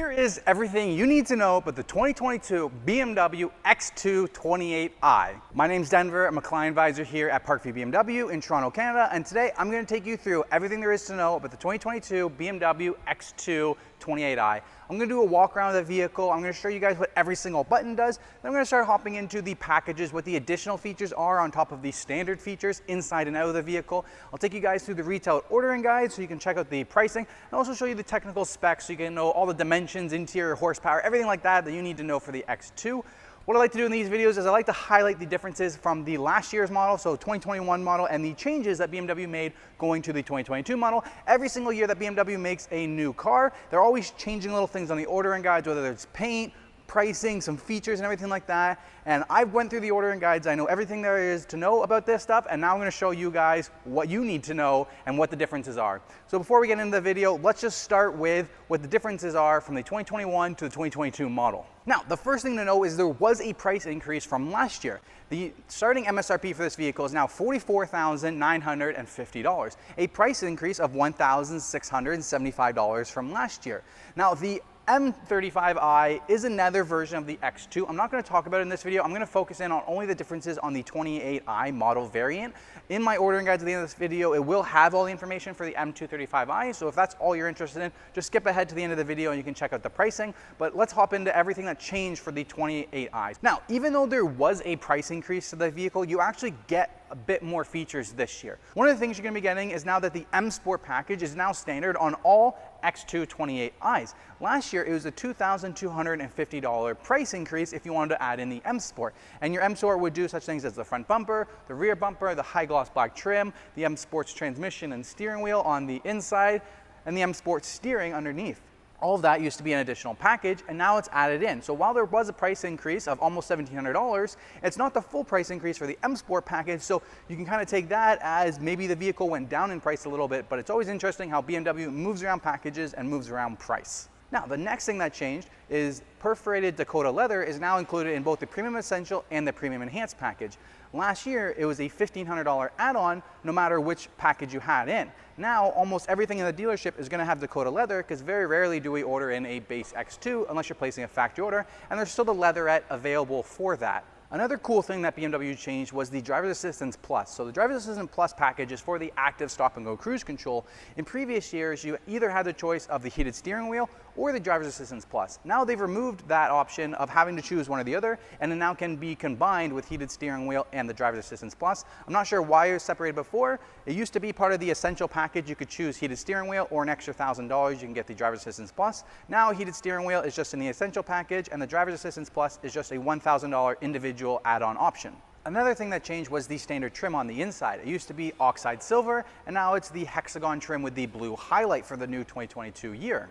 Here is everything you need to know about the 2022 BMW X2 28i. My name's Denver, I'm a client advisor here at Parkview BMW in Toronto, Canada, and today I'm going to take you through everything there is to know about the 2022 BMW X2 28i. I'm going to do a walk around of the vehicle. I'm going to show you guys what every single button does. Then I'm going to start hopping into the packages, what the additional features are on top of the standard features inside and out of the vehicle. I'll take you guys through the retail ordering guide so you can check out the pricing and also show you the technical specs so you can know all the dimensions, interior, horsepower, everything like that that you need to know for the X2. What I like to do in these videos is I like to highlight the differences from the last year's model, so 2021 model, and the changes that BMW made going to the 2022 model. Every single year that BMW makes a new car, they're always changing little things on the ordering guides, whether it's paint, pricing, some features and everything like that. And I've went through the ordering guides. I know everything there is to know about this stuff, and now I'm going to show you guys what you need to know and what the differences are. So before we get into the video, let's just start with what the differences are from the 2021 to the 2022 model. Now, the first thing to know is there was a price increase from last year. The starting MSRP for this vehicle is now $44,950, a price increase of $1,675 from last year. Now, the M35i is another version of the X2. I'm not going to talk about it in this video. I'm going to focus in on only the differences on the 28i model variant. In my ordering guides at the end of this video, it will have all the information for the M235i. So if that's all you're interested in, just skip ahead to the end of the video and you can check out the pricing. But let's hop into everything that changed for the 28i. Now, even though there was a price increase to the vehicle, you actually get a bit more features this year. One of the things you're going to be getting is now that the M Sport package is now standard on all X2 28i's. Last year, it was a $2,250 price increase if you wanted to add in the M Sport. And your M Sport would do such things as the front bumper, the rear bumper, the high gloss black trim, the M Sport's transmission and steering wheel on the inside, and the M Sport steering underneath. All of that used to be an additional package, and now it's added in. So while there was a price increase of almost $1,700, it's not the full price increase for the M Sport package, so you can kind of take that as maybe the vehicle went down in price a little bit, but it's always interesting how BMW moves around packages and moves around price. Now, the next thing that changed is perforated Dakota leather is now included in both the Premium Essential and the Premium Enhanced package. Last year, it was a $1,500 add-on no matter which package you had in. Now, almost everything in the dealership is going to have Dakota leather because very rarely do we order in a base X2 unless you're placing a factory order, and there's still the leatherette available for that. Another cool thing that BMW changed was the Driver's Assistance Plus. So the Driver's Assistance Plus package is for the active stop and go cruise control. In previous years, you either had the choice of the heated steering wheel or the Driver's Assistance Plus. Now they've removed that option of having to choose one or the other, and it now can be combined with heated steering wheel and the Driver's Assistance Plus. I'm not sure why it was separated before. It used to be part of the Essential package. You could choose heated steering wheel or an extra $1,000 you can get the Driver's Assistance Plus. Now heated steering wheel is just in the Essential package, and the Driver's Assistance Plus is just a $1,000 individual add-on option. Another thing that changed was the standard trim on the inside. It used to be oxide silver, and now it's the hexagon trim with the blue highlight for the new 2022 year.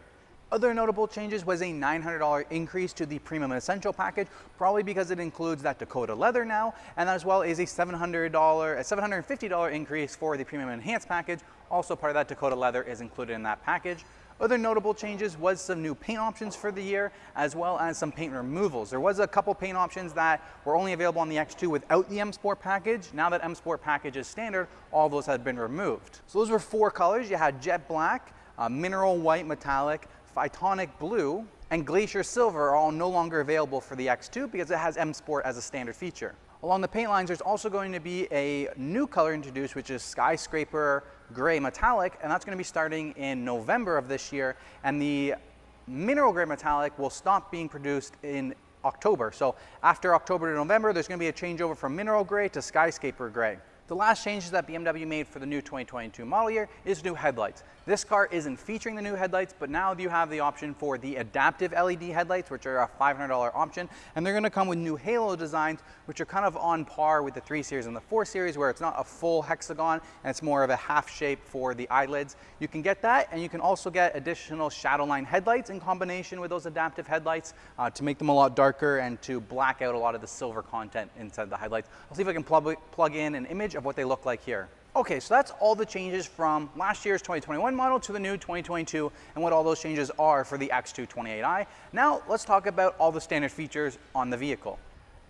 Other notable changes was a $900 increase to the Premium Essential package, probably because it includes that Dakota leather now, and as well as a $750 increase for the Premium Enhanced package. Also part of that Dakota leather is included in that package. Other notable changes was some new paint options for the year, as well as some paint removals. There was a couple paint options that were only available on the X2 without the M Sport package. Now that M Sport package is standard, all those have been removed. So those were four colors. You had jet black, mineral white metallic, Phytonic blue, and glacier silver are all no longer available for the X2 because it has M Sport as a standard feature. Along the paint lines, there's also going to be a new color introduced, which is Skyscraper Gray Metallic, and that's going to be starting in November of this year, and the Mineral Gray Metallic will stop being produced in October. So after October to November, there's going to be a changeover from Mineral Gray to Skyscraper Gray. The last changes that BMW made for the new 2022 model year is new headlights. This car isn't featuring the new headlights, but now you have the option for the adaptive LED headlights, which are a $500 option, and they're going to come with new halo designs, which are kind of on par with the 3 Series and the 4 Series, where it's not a full hexagon and it's more of a half shape for the eyelids. You can get that, and you can also get additional shadowline headlights in combination with those adaptive headlights to make them a lot darker and to black out a lot of the silver content inside the headlights. I'll see if I can plug in an image of what they look like here. Okay, so that's all the changes from last year's 2021 model to the new 2022 and what all those changes are for the X2 28i. Now let's talk about all the standard features on the vehicle.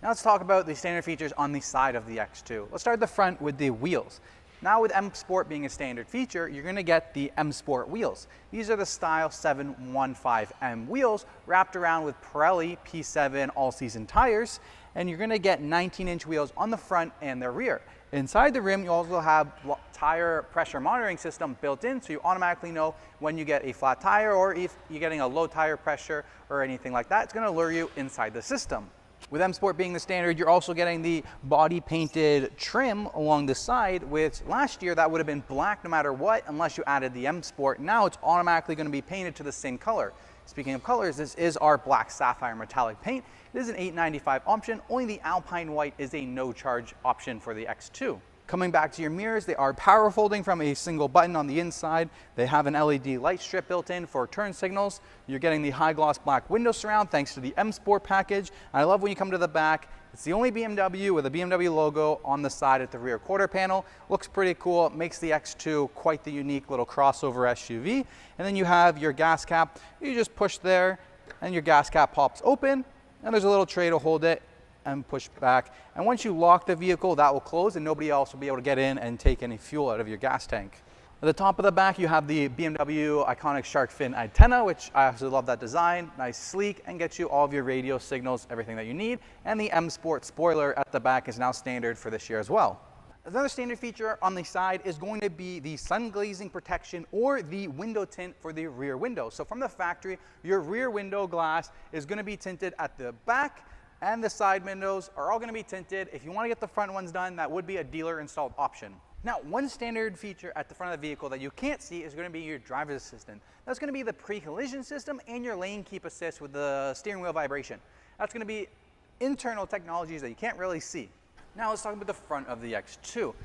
Now let's talk about the standard features on the side of the X2. Let's start at the front with the wheels. Now with M Sport being a standard feature, you're going to get the M Sport wheels. These are the Style 715M wheels wrapped around with Pirelli P7 all-season tires, and you're going to get 19-inch wheels on the front and the rear. Inside the rim, you also have tire pressure monitoring system built in, so you automatically know when you get a flat tire or if you're getting a low tire pressure or anything like that. It's going to lure you inside the system. With M Sport being the standard, you're also getting the body painted trim along the side, which last year that would have been black no matter what unless you added the M Sport. Now it's automatically going to be painted to the same color. Speaking of colors, this is our black sapphire metallic paint. It is an $895 option. Only the Alpine White is a no-charge option for the X2. Coming back to your mirrors, they are power folding from a single button on the inside. They have an LED light strip built in for turn signals. You're getting the high gloss black window surround thanks to the M Sport package. I love when you come to the back. It's the only BMW with a BMW logo on the side at the rear quarter panel. Looks pretty cool. It makes the X2 quite the unique little crossover SUV. And then you have your gas cap. You just push there and your gas cap pops open, and there's a little tray to hold it and push back. And once you lock the vehicle, that will close and nobody else will be able to get in and take any fuel out of your gas tank. At the top of the back, you have the BMW iconic shark fin antenna, which I absolutely love that design. Nice, sleek, and gets you all of your radio signals, everything that you need. And the M Sport spoiler at the back is now standard for this year as well. Another standard feature on the side is going to be the sun glazing protection or the window tint for the rear window. So from the factory, your rear window glass is going to be tinted at the back, and the side windows are all going to be tinted. If you want to get the front ones done, that would be a dealer installed option. Now, one standard feature at the front of the vehicle that you can't see is going to be your driver's assistant. That's going to be the pre-collision system and your lane keep assist with the steering wheel vibration. That's going to be internal technologies that you can't really see. Now let's talk about the front of the X2.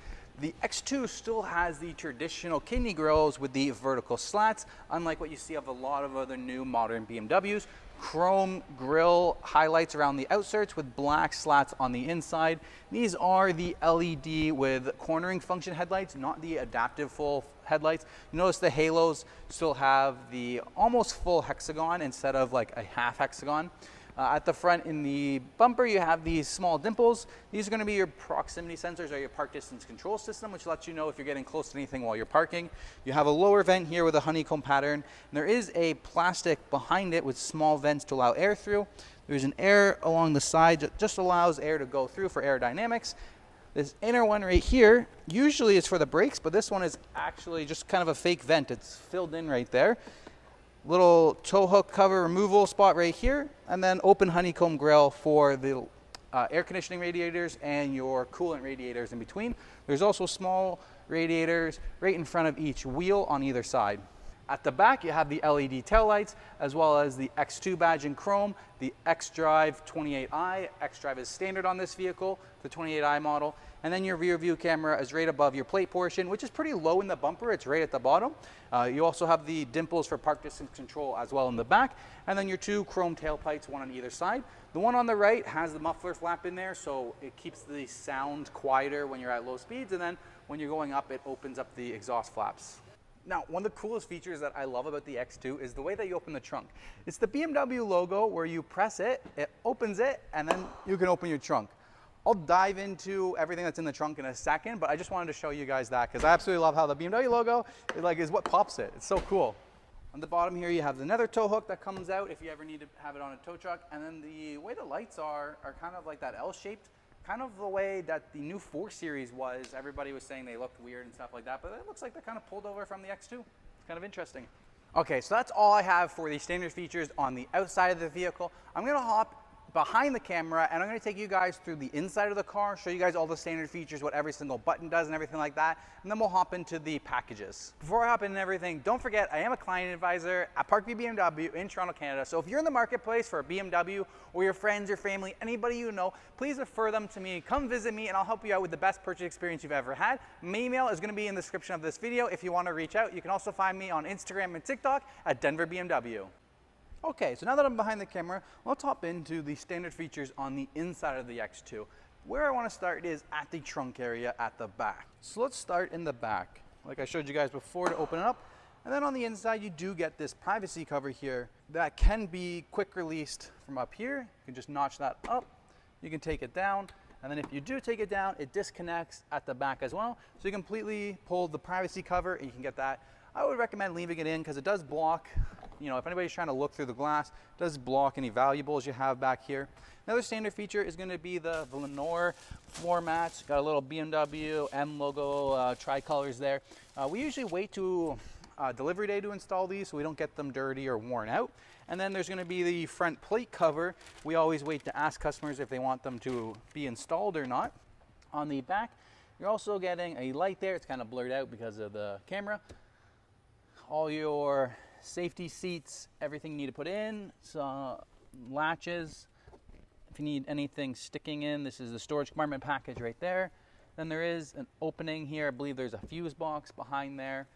The X2 still has the traditional kidney grills with the vertical slats, unlike what you see of a lot of other new modern BMWs. Chrome grille highlights around the outskirts with black slats on the inside. These are the LED with cornering function headlights, not the adaptive full headlights. You notice the halos still have the almost full hexagon instead of like a half hexagon. At the front in the bumper, you have these small dimples. These are going to be your proximity sensors or your park distance control system, which lets you know if you're getting close to anything while you're parking. You have a lower vent here with a honeycomb pattern. And there is a plastic behind it with small vents to allow air through. There's an air along the side that just allows air to go through for aerodynamics. This inner one right here usually is for the brakes, but this one is actually just kind of a fake vent. It's filled in right there. Little tow hook cover removal spot right here, and then open honeycomb grill for the air conditioning radiators and your coolant radiators in between. There's also small radiators right in front of each wheel on either side. At the back, you have the LED taillights, as well as the X2 badge in chrome, the xDrive 28i. xDrive is standard on this vehicle, the 28i model. And then your rear view camera is right above your plate portion, which is pretty low in the bumper. It's right at the bottom. You also have the dimples for park distance control as well in the back. And then your two chrome tailpipes, one on either side. The one on the right has the muffler flap in there, so it keeps the sound quieter when you're at low speeds. And then when you're going up, it opens up the exhaust flaps. Now, one of the coolest features that I love about the X2 is the way that you open the trunk. It's the BMW logo where you press it, it opens it, and then you can open your trunk. I'll dive into everything that's in the trunk in a second, but I just wanted to show you guys that because I absolutely love how the BMW logo is what pops it. It's so cool. On the bottom here, you have another tow hook that comes out if you ever need to have it on a tow truck. And then the way the lights are kind of like that L-shaped. Kind of the way that the new 4 Series was. Everybody was saying they looked weird and stuff like that, but it looks like they're kind of pulled over from the X2. It's kind of interesting. Okay, so that's all I have for the standard features on the outside of the vehicle. I'm going to hop behind the camera and I'm going to take you guys through the inside of the car, show you guys all the standard features, what every single button does and everything like that, and then we'll hop into the packages. Before I hop into everything, don't forget I am a client advisor at Parkview BMW in Toronto, Canada. So if you're in the marketplace for a BMW or your friends, your family, anybody you know, please refer them to me. Come visit me and I'll help you out with the best purchase experience you've ever had. My email is going to be in the description of this video if you want to reach out. You can also find me on Instagram and TikTok at Denver BMW. Okay, so now that I'm behind the camera, let's hop into the standard features on the inside of the X2. Where I want to start is at the trunk area at the back. So let's start in the back. Like I showed you guys before to open it up. And then on the inside, you do get this privacy cover here that can be quick released from up here. You can just notch that up. You can take it down. And then if you do take it down, it disconnects at the back as well. So you completely pull the privacy cover and you can get that. I would recommend leaving it in because it does block, you know, if anybody's trying to look through the glass, it does block any valuables you have back here. Another standard feature is going to be the velour floor mats. Got a little BMW M logo tricolors there. We usually wait to delivery day to install these so we don't get them dirty or worn out. And then there's going to be the front plate cover. We always wait to ask customers if they want them to be installed or not. On the back, you're also getting a light there. It's kind of blurred out because of the camera. All your safety seats, everything you need to put in, so latches. If you need anything sticking in, this is the storage compartment package right there. Then there is an opening here. I believe there's a fuse box behind there.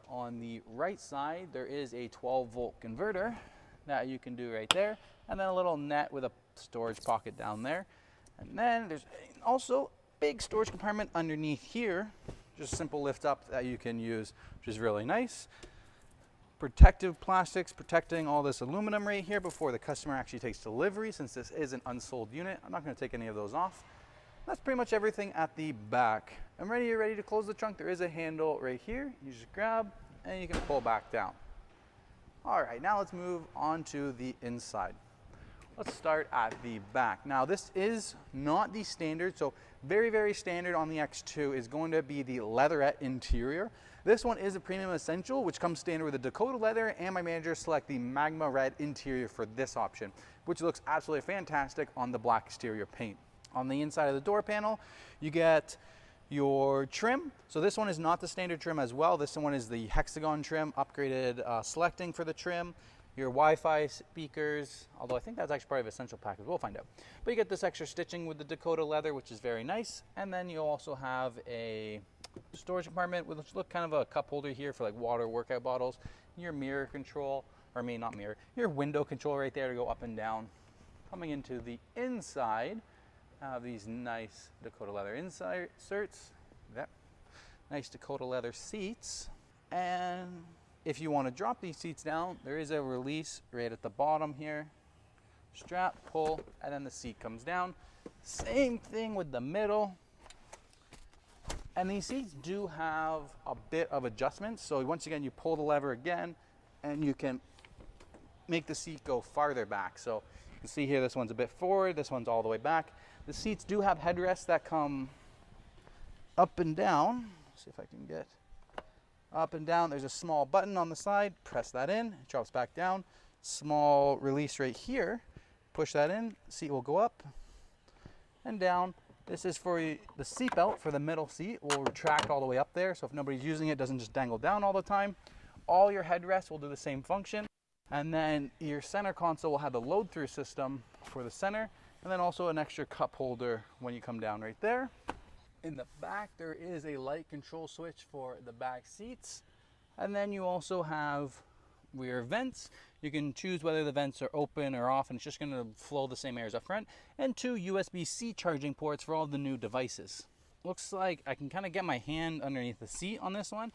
On the right side, there is a 12-volt converter that you can do right there. And then a little net with a storage pocket down there. And then there's also a big storage compartment underneath here. Just a simple lift up that you can use, which is really nice. Protective plastics protecting all this aluminum right here before the customer actually takes delivery, since this is an unsold unit. I'm not going to take any of those off. That's pretty much everything at the back. And when you're ready to close the trunk, there is a handle right here. You just grab and you can pull back down. All right, now let's move on to the inside. Let's start at the back. Now this is not the standard, so very, very standard on the X2 is going to be the leatherette interior. This one is a premium essential, which comes standard with the Dakota leather, and my manager select the magma red interior for this option, which looks absolutely fantastic on the black exterior paint. On the inside of the door panel, you get your trim. So this one is not the standard trim as well. This one is the hexagon trim, upgraded selecting for the trim. Your Wi-Fi speakers, although I think that's actually part of essential package. We'll find out. But you get this extra stitching with the Dakota leather, which is very nice. And then you also have a storage compartment with look kind of a cup holder here for like water workout bottles. Your mirror control, or not mirror, your window control right there to go up and down. Coming into the inside, have these nice Dakota leather inserts. Nice Dakota leather seats. And if you want to drop these seats down, there is a release right at the bottom here. Strap, pull, and then the seat comes down. Same thing with the middle. And these seats do have a bit of adjustment. So once again, you pull the lever again, and you can make the seat go farther back. So you can see here, this one's a bit forward, this one's all the way back. The seats do have headrests that come up and down. Let's see if I can get up and down. There's a small button on the side, press that in, it drops back down. Small release right here, push that in, seat will go up and down. This is for the seat belt for the middle seat. Will retract all the way up there, so if nobody's using it, it doesn't just dangle down all the time. All your headrests will do the same function. And then your center console will have the load through system for the center, and then also an extra cup holder when you come down right there. In the back, there is a light control switch for the back seats. And then you also have rear vents. You can choose whether the vents are open or off, and it's just going to flow the same air as up front. And 2 USB-C charging ports for all the new devices. Looks like I can kind of get my hand underneath the seat on this one.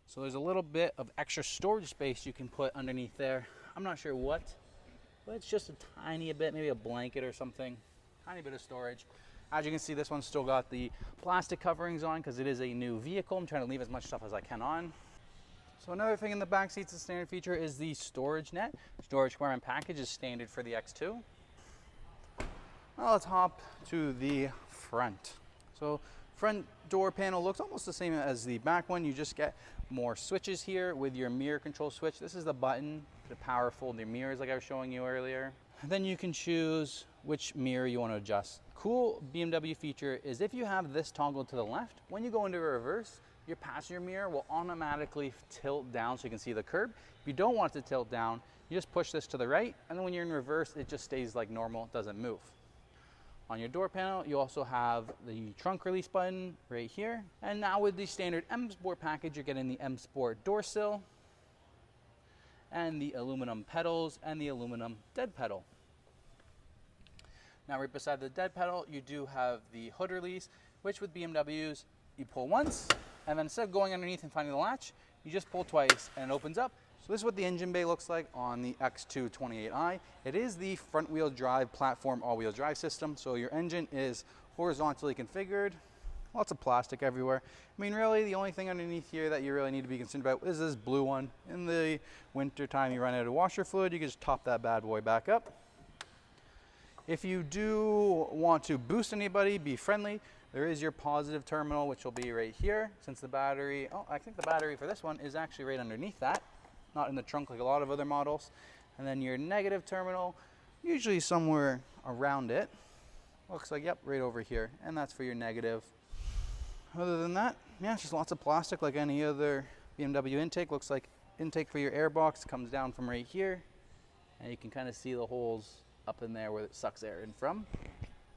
So there's a little bit of extra storage space you can put underneath there. I'm not sure what, but it's just a tiny bit, maybe a blanket or something. Tiny bit of storage. As you can see, this one's still got the plastic coverings on because it is a new vehicle. I'm trying to leave as much stuff as I can on. So another thing in the back seats, a standard feature, is the storage net. Storage compartment package is standard for the X2. Now let's hop to the front. So front door panel looks almost the same as the back one. You just get more switches here with your mirror control switch. This is the button to power fold your mirrors like I was showing you earlier. Then you can choose which mirror you want to adjust. Cool BMW feature is if you have this toggle to the left, when you go into reverse, your passenger mirror will automatically tilt down so you can see the curb. If you don't want it to tilt down, you just push this to the right, and then when you're in reverse, it just stays like normal, it doesn't move. On your door panel, you also have the trunk release button right here. And now with the standard M Sport package, you're getting the M Sport door sill and the aluminum pedals and the aluminum dead pedal. Now right beside the dead pedal, you do have the hood release, which with BMWs, you pull once, and then instead of going underneath and finding the latch, you just pull twice and it opens up. So this is what the engine bay looks like on the X2 28i. It is the front wheel drive platform all-wheel drive system, so your engine is horizontally configured. Lots of plastic everywhere. I mean, really, the only thing underneath here that you really need to be concerned about is this blue one. In the winter time, you run out of washer fluid, you can just top that bad boy back up. If you do want to boost anybody, be friendly, there is your positive terminal, which will be right here. Since the battery, oh, I think the battery for this one is actually right underneath that, not in the trunk like a lot of other models. And then your negative terminal, usually somewhere around it. Looks like, yep, right over here. And that's for your negative. Other than that, yeah, it's just lots of plastic like any other BMW intake. Looks like intake for your air box comes down from right here. And you can kind of see the holes up in there where it sucks air in from.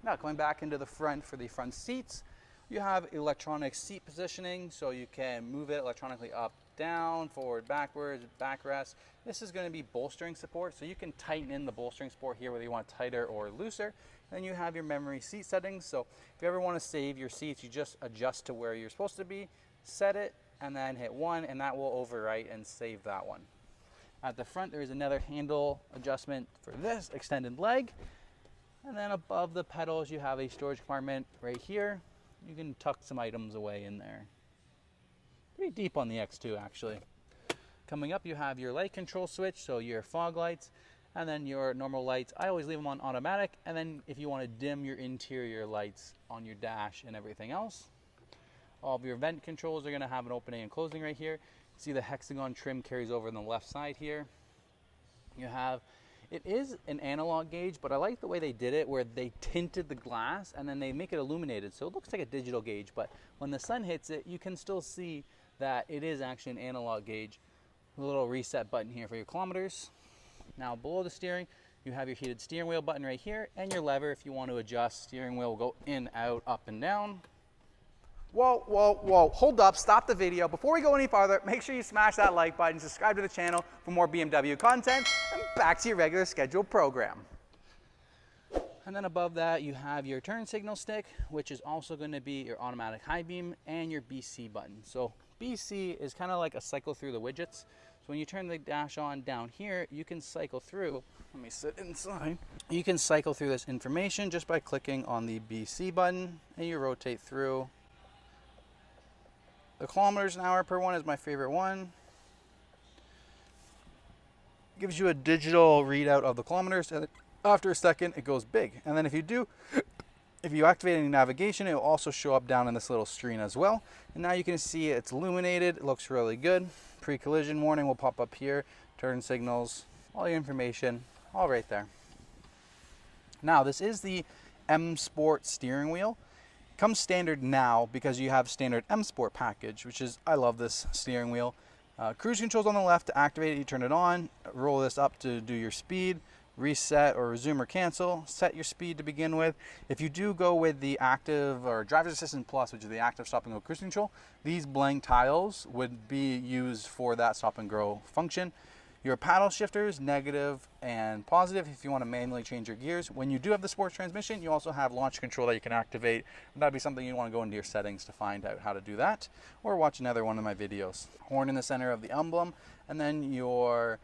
Now, coming back into the front for the front seats, you have electronic seat positioning, so you can move it electronically up, down, forward, backwards, backrest. This is going to be bolstering support, so you can tighten in the bolstering support here whether you want it tighter or looser. Then you have your memory seat settings, so if you ever want to save your seats, you just adjust to where you're supposed to be, set it, and then hit 1, and that will overwrite and save that one. At the front, there is another handle adjustment for this extended leg. And then above the pedals, you have a storage compartment right here. You can tuck some items away in there. Pretty deep on the X2, actually. Coming up, you have your light control switch, so your fog lights, and then your normal lights. I always leave them on automatic, and then if you want to dim your interior lights on your dash and everything else. All of your vent controls are going to have an opening and closing right here. See the hexagon trim carries over on the left side here. You have, it is an analog gauge, but I like the way they did it where they tinted the glass and then they make it illuminated. So it looks like a digital gauge, but when the sun hits it, you can still see that it is actually an analog gauge. A little reset button here for your kilometers. Now below the steering, you have your heated steering wheel button right here and your lever if you want to adjust. Steering wheel will go in, out, up, and down. Whoa, whoa, whoa, hold up, stop the video. Before we go any farther, make sure you smash that like button, subscribe to the channel for more BMW content, and back to your regular scheduled program. And then above that, you have your turn signal stick, which is also going to be your automatic high beam and your BC button. So BC is kind of like a cycle through the widgets. So when you turn the dash on down here, you can cycle through, let me sit inside. You can cycle through this information just by clicking on the BC button and you rotate through. The kilometers an hour per one is my favorite one. Gives you a digital readout of the kilometers, and after a second it goes big. And then if you activate any navigation, it will also show up down in this little screen as well. And now you can see it's illuminated, it looks really good. Pre-collision warning will pop up here, turn signals, all your information, all right there. Now this is the M Sport steering wheel. Comes standard now because you have standard M Sport package, which is, I love this steering wheel. Cruise controls on the left. To activate it, you turn it on, roll this up to do your speed, reset or resume or cancel, set your speed to begin with. If you do go with the active or driver's assistant plus, which is the active stop and go cruise control, these blank tiles would be used for that stop and go function. Your paddle shifters, negative and positive if you want to manually change your gears. When you do have the sports transmission, you also have launch control that you can activate. That'd be something you want to go into your settings to find out how to do that, or watch another one of my videos. Horn in the center of the emblem, and then your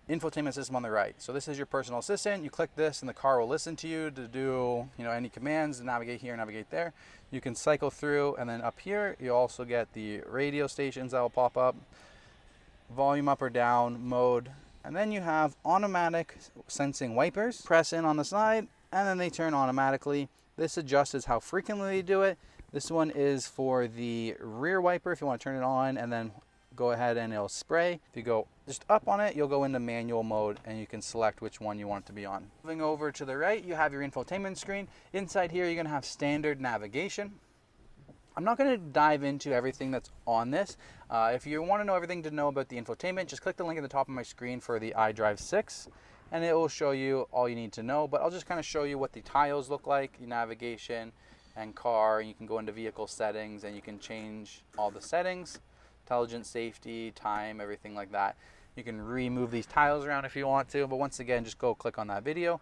infotainment system on the right. So this is your personal assistant. You click this and the car will listen to you to do any commands, navigate here, navigate there. You can cycle through, and then up here you also get the radio stations that will pop up, volume up or down mode, and then you have automatic sensing wipers. Press in on the side and then they turn automatically. This adjusts how frequently they do it. This one is for the rear wiper if you want to turn it on and then go ahead and it'll spray. If you go just up on it, you'll go into manual mode and you can select which one you want it to be on. Moving over to the right, you have your infotainment screen. Inside here, you're going to have standard navigation. I'm not going to dive into everything that's on this. If you want to know everything to know about the infotainment, just click the link at the top of my screen for the iDrive 6 and it will show you all you need to know. But I'll just kind of show you what the tiles look like, navigation and car. You can go into vehicle settings and you can change all the settings, intelligent safety, time, everything like that. You can remove these tiles around if you want to, but once again, just go click on that video.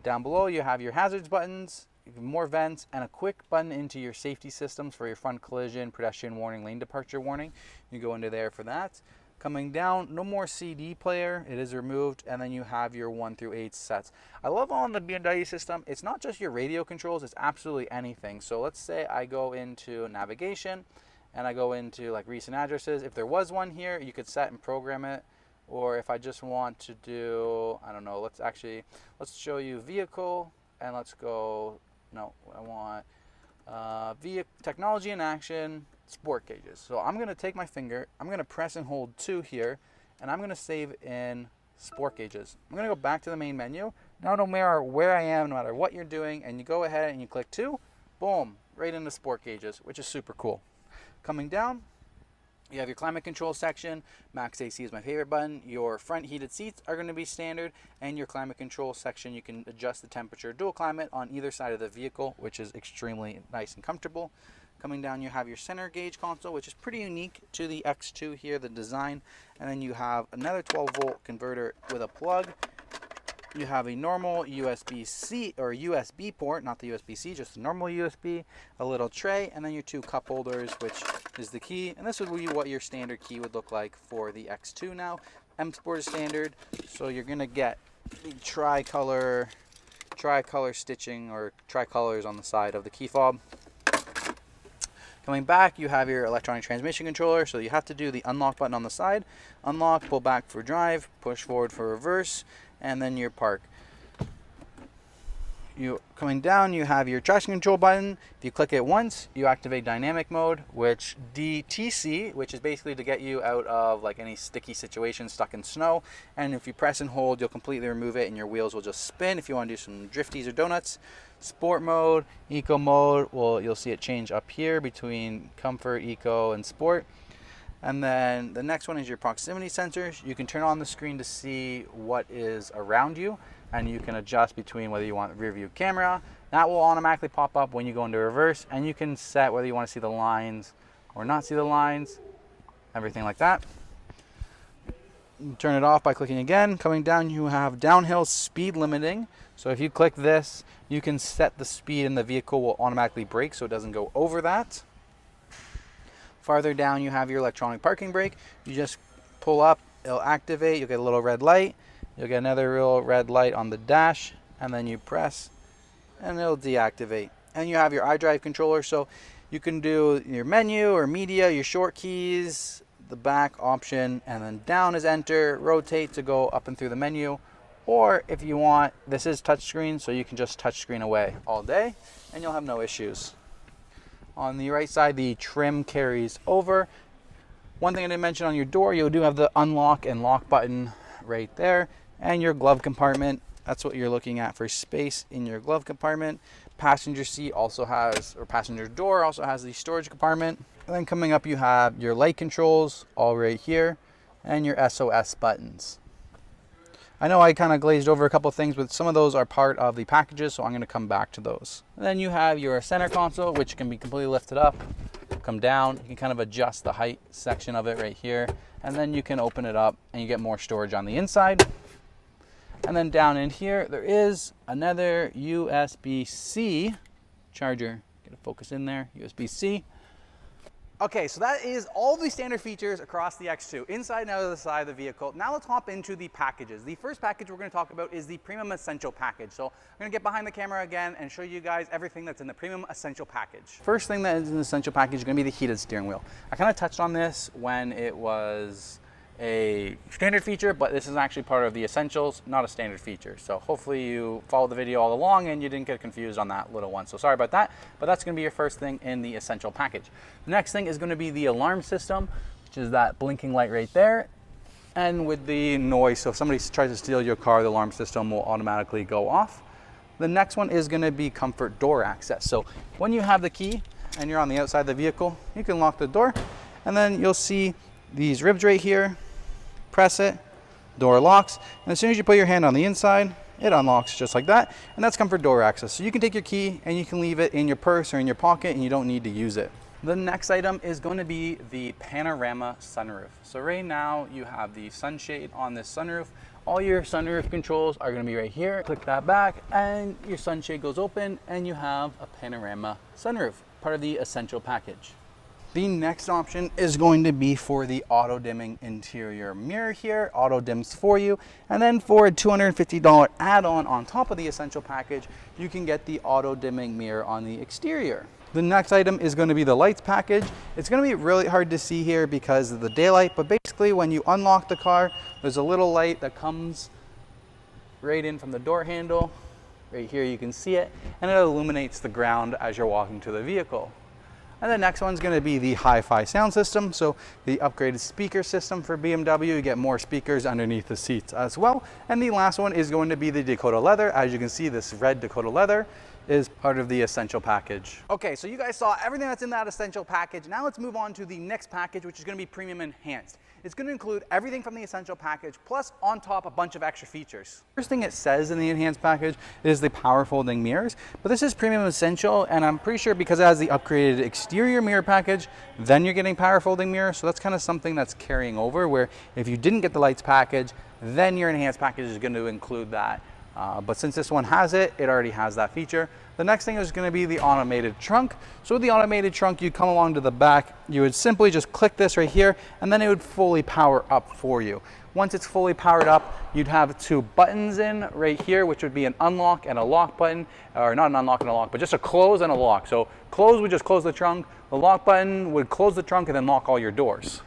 Down below, you have your hazards buttons, more vents, and a quick button into your safety systems for your front collision, pedestrian warning, lane departure warning. You go into there for that. Coming down, no more CD player, it is removed, and then you have your 1 through 8 sets. I love on the BMW system, it's not just your radio controls, it's absolutely anything. So let's say I go into navigation, and I go into like recent addresses. If there was one here, you could set and program it. Or if I just want to do, I don't know, let's show you vehicle, and let's go, no, I want vehicle, technology in action, sport gauges. So I'm gonna take my finger, I'm gonna press and hold 2 here, and I'm gonna save in sport gauges. I'm gonna go back to the main menu. Now no matter where I am, no matter what you're doing, and you go ahead and you click 2, boom, right into sport gauges, which is super cool. Coming down, you have your climate control section. Max AC is my favorite button. Your front heated seats are going to be standard, and your climate control section, you can adjust the temperature dual climate on either side of the vehicle, which is extremely nice and comfortable. Coming down, you have your center gauge console, which is pretty unique to the X2 here, the design. And then you have another 12-volt converter with a plug. You have a normal USB-C or USB port, not the USB-C, just a normal USB, a little tray, and then your 2 cup holders, which is the key. And this would be what your standard key would look like for the X2 now. M Sport is standard, so you're gonna get the tricolor stitching or tricolors on the side of the key fob. Coming back, you have your electronic transmission controller, so you have to do the unlock button on the side. Unlock, pull back for drive, push forward for reverse, and then your park. Coming down, you have your traction control button. If you click it once, you activate dynamic mode, which DTC, which is basically to get you out of like any sticky situation, stuck in snow. And if you press and hold, you'll completely remove it and your wheels will just spin if you want to do some drifties or donuts. Sport mode, eco mode, well, you'll see it change up here between comfort, eco, and sport. And then the next one is your proximity sensors. You can turn on the screen to see what is around you, and you can adjust between whether you want rear view camera. That will automatically pop up when you go into reverse, and you can set whether you want to see the lines or not see the lines, everything like that. You turn it off by clicking again. Coming down, you have downhill speed limiting. So if you click this, you can set the speed and the vehicle will automatically brake so it doesn't go over that. Farther down, you have your electronic parking brake. You just pull up, it'll activate, you'll get a little red light. You'll get another real red light on the dash, and then you press, and it'll deactivate. And you have your iDrive controller, so you can do your menu or media, your short keys, the back option, and then down is enter, rotate to go up and through the menu. Or if you want, this is touchscreen, so you can just touchscreen away all day, and you'll have no issues. On the right side, the trim carries over. One thing I didn't mention, on your door, you do have the unlock and lock button right there, and your glove compartment. That's what you're looking at for space in your glove compartment. Passenger seat also has, or passenger door also has the storage compartment. And then coming up, you have your light controls all right here, and your SOS buttons. I know I kind of glazed over a couple of things, but some of those are part of the packages, so I'm going to come back to those. And then you have your center console, which can be completely lifted up, come down. You can kind of adjust the height section of it right here, and then you can open it up and you get more storage on the inside. And then down in here, there is another USB-C charger. Get a focus in there, USB-C. Okay, so that is all the standard features across the X2, inside and out of the side of the vehicle. Now let's hop into the packages. The first package we're going to talk about is the Premium Essential Package. So I'm going to get behind the camera again and show you guys everything that's in the Premium Essential Package. First thing that is in the Essential Package is going to be the heated steering wheel. I kind of touched on this when it was a standard feature, but this is actually part of the Essentials, not a standard feature. So hopefully you followed the video all along and you didn't get confused on that little one. So sorry about that, but that's going to be your first thing in the Essential Package. The next thing is going to be the alarm system, which is that blinking light right there. And with the noise, so if somebody tries to steal your car, the alarm system will automatically go off. The next one is going to be comfort door access. So when you have the key and you're on the outside of the vehicle, you can lock the door, and then you'll see these ribs right here. Press it, door locks, and as soon as you put your hand on the inside, it unlocks just like that, and that's comfort door access. So you can take your key and you can leave it in your purse or in your pocket and you don't need to use it. The next item is going to be the panorama sunroof. So right now you have the sunshade on this sunroof. All your sunroof controls are going to be right here. Click that back and your sunshade goes open and you have a panorama sunroof, part of the Essential Package. The next option is going to be for the auto dimming interior mirror here. Auto dims for you. And then for a $250 add-on on top of the essential package, you can get the auto dimming mirror on the exterior. The next item is going to be the lights package. It's going to be really hard to see here because of the daylight, but basically when you unlock the car, there's a little light that comes right in from the door handle. Right here you can see it, and it illuminates the ground as you're walking to the vehicle. And the next one's going to be the hi-fi sound system. So the upgraded speaker system for BMW, you get more speakers underneath the seats as well. And the last one is going to be the Dakota leather. As you can see, this red Dakota leather is part of the essential package. Okay, so you guys saw everything that's in that essential package. Now let's move on to the next package, which is going to be premium enhanced. It's going to include everything from the essential package, plus on top a bunch of extra features. First thing it says in the enhanced package is the power folding mirrors, but this is premium essential, and I'm pretty sure because it has the upgraded exterior mirror package, then you're getting power folding mirrors. So that's kind of something that's carrying over, where if you didn't get the lights package, then your enhanced package is going to include that. But since this one has it, it already has that feature. The next thing is going to be the automated trunk. So with the automated trunk, you come along to the back, you would simply just click this right here, and then it would fully power up for you. Once it's fully powered up, you'd have two buttons in right here, which would be an unlock and a lock button, or not an unlock and a lock, but just a close and a lock. So close would just close the trunk, the lock button would close the trunk and then lock all your doors.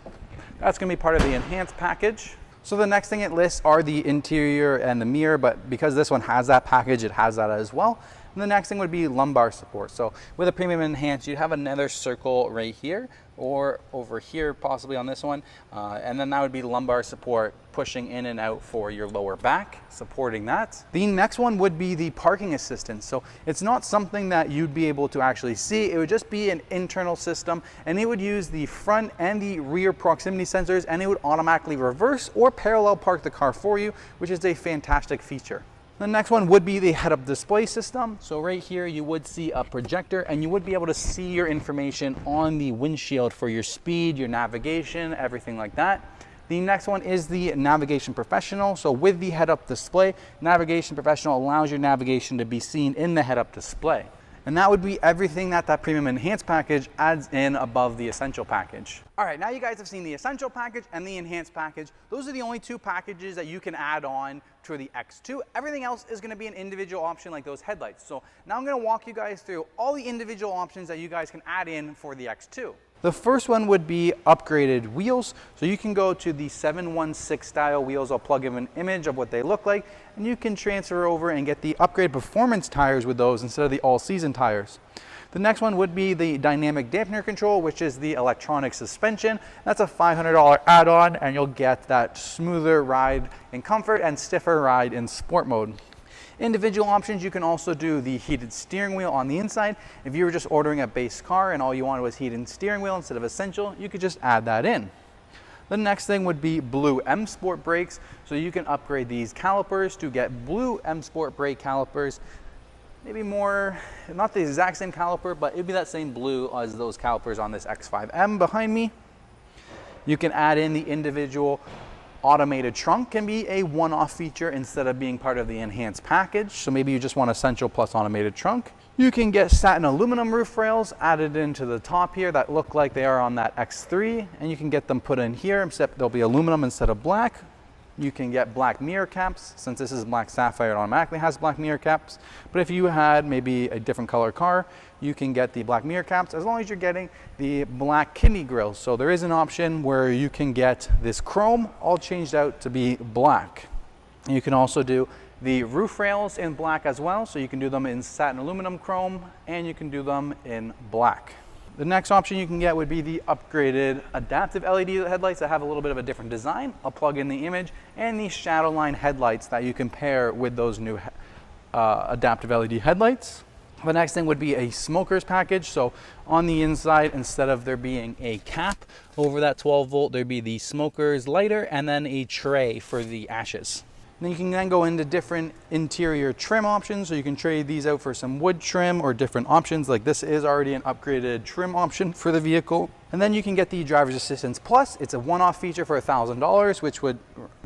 That's going to be part of the enhanced package. So the next thing it lists are the interior and the mirror, but because this one has that package, it has that as well. And the next thing would be lumbar support. So with a premium enhanced, you'd have another circle right here or over here, possibly on this one. And then that would be lumbar support, pushing in and out for your lower back, supporting that. The next one would be the parking assistance. So it's not something that you'd be able to actually see. It would just be an internal system, and it would use the front and the rear proximity sensors, and it would automatically reverse or parallel park the car for you, which is a fantastic feature. The next one would be the head-up display system. So right here you would see a projector, and you would be able to see your information on the windshield for your speed, your navigation, everything like that. The next one is the Navigation Professional. So with the head-up display, Navigation Professional allows your navigation to be seen in the head-up display. And that would be everything that that premium enhanced package adds in above the essential package. All right, now you guys have seen the essential package and the enhanced package. Those are the only two packages that you can add on to the X2. Everything else is gonna be an individual option like those headlights. So now I'm gonna walk you guys through all the individual options that you guys can add in for the X2. The first one would be upgraded wheels. So you can go to the 716 style wheels. I'll plug in an image of what they look like, and you can transfer over and get the upgrade performance tires with those instead of the all-season tires. The next one would be the dynamic dampener control, which is the electronic suspension. That's a $500 add-on, and you'll get that smoother ride in comfort and stiffer ride in sport mode. Individual options, you can also do the heated steering wheel on the inside. If you were just ordering a base car and all you wanted was heated steering wheel instead of essential, you could just add that in. The next thing would be blue M Sport brakes. So you can upgrade these calipers to get blue M Sport brake calipers. Maybe more, not the exact same caliper, but it'd be that same blue as those calipers on this X5M behind me. You can add in the individual automated trunk, can be a one-off feature instead of being part of the enhanced package. So maybe you just want essential plus automated trunk. You can get satin aluminum roof rails added into the top here that look like they are on that X3, and you can get them put in here, except they'll be aluminum instead of black. You can get black mirror caps. Since this is black sapphire, it automatically has black mirror caps. But if you had maybe a different color car, you can get the black mirror caps as long as you're getting the black kidney grills. So there is an option where you can get this chrome all changed out to be black. You can also do the roof rails in black as well. So you can do them in satin aluminum chrome, and you can do them in black. The next option you can get would be the upgraded adaptive LED headlights that have a little bit of a different design. I'll plug in the image, and the shadow line headlights that you can pair with those new adaptive LED headlights. The next thing would be a smoker's package. So on the inside, instead of there being a cap over that 12 volt, there'd be the smoker's lighter and then a tray for the ashes. Then you can then go into different interior trim options. So you can trade these out for some wood trim or different options. Like this is already an upgraded trim option for the vehicle. And And then you can get the driver's assistance plus. It's a one-off feature for $1,000, which would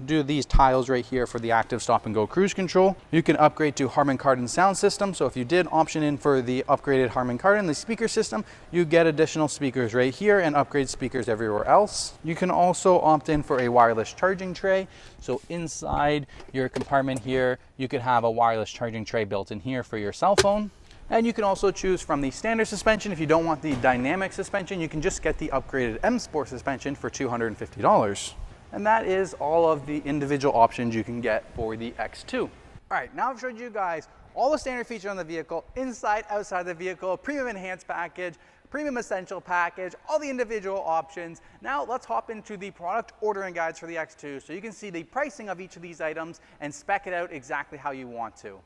do these tiles right here for the active stop and go cruise control. You can upgrade to Harman Kardon sound system. So if you did option in for the upgraded Harman Kardon, the speaker system, you get additional speakers right here and upgrade speakers everywhere else. You can also opt in for a wireless charging tray. So inside your compartment here, you could have a wireless charging tray built in here for your cell phone. And you can also choose from the standard suspension. If you don't want the dynamic suspension, you can just get the upgraded M Sport suspension for $250. And that is all of the individual options you can get for the X2. All right, now I've showed you guys all the standard features on the vehicle, inside, outside the vehicle, premium enhanced package, premium essential package, all the individual options. Now let's hop into the product ordering guides for the X2 so you can see the pricing of each of these items and spec it out exactly how you want to.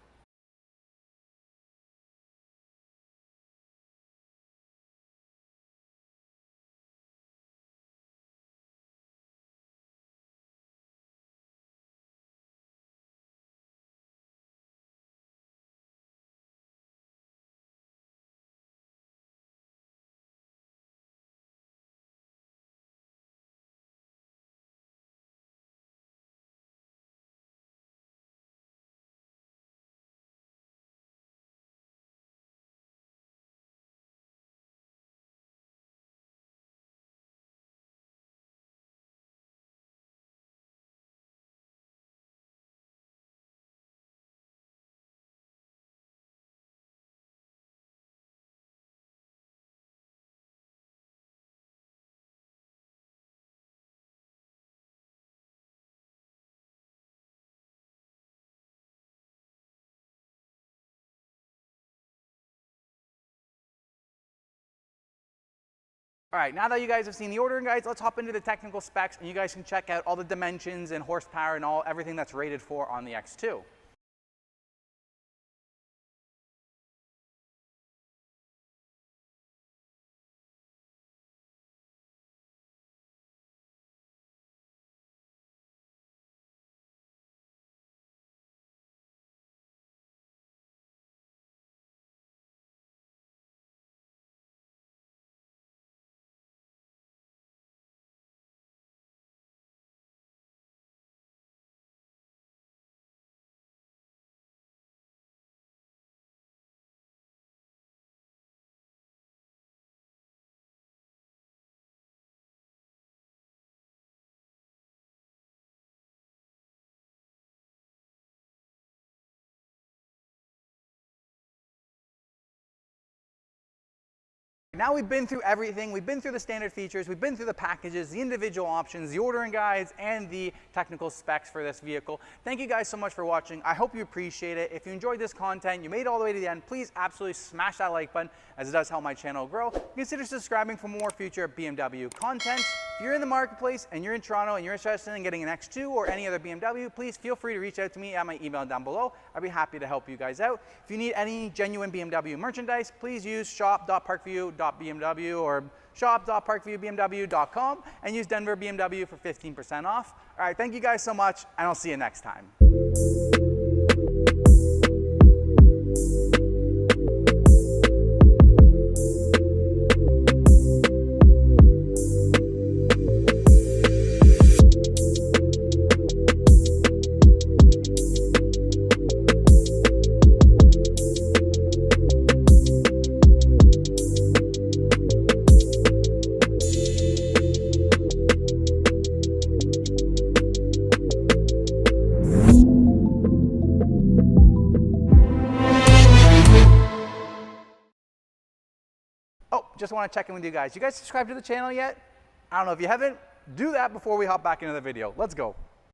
All right, now that you guys have seen the ordering guides, let's hop into the technical specs and you guys can check out all the dimensions and horsepower and everything that's rated for on the X2. Now we've been through everything. We've been through the standard features, we've been through the packages, the individual options, the ordering guides, and the technical specs for this vehicle. Thank you guys so much for watching. I hope you appreciate it. If you enjoyed this content, you made it all the way to the end, please absolutely smash that like button as it does help my channel grow. Consider subscribing for more future BMW content. If you're in the marketplace and you're in Toronto and you're interested in getting an X2 or any other BMW, please feel free to reach out to me at my email down below. I'd be happy to help you guys out. If you need any genuine BMW merchandise, please use shop.parkview.bmw or shop.parkviewbmw.com and use Denver BMW for 15% off. All right, thank you guys so much, and I'll see you next time. Oh, just want to check in with you guys. You guys subscribed to the channel yet? I don't know if you haven't. Do that before we hop back into the video. Let's go.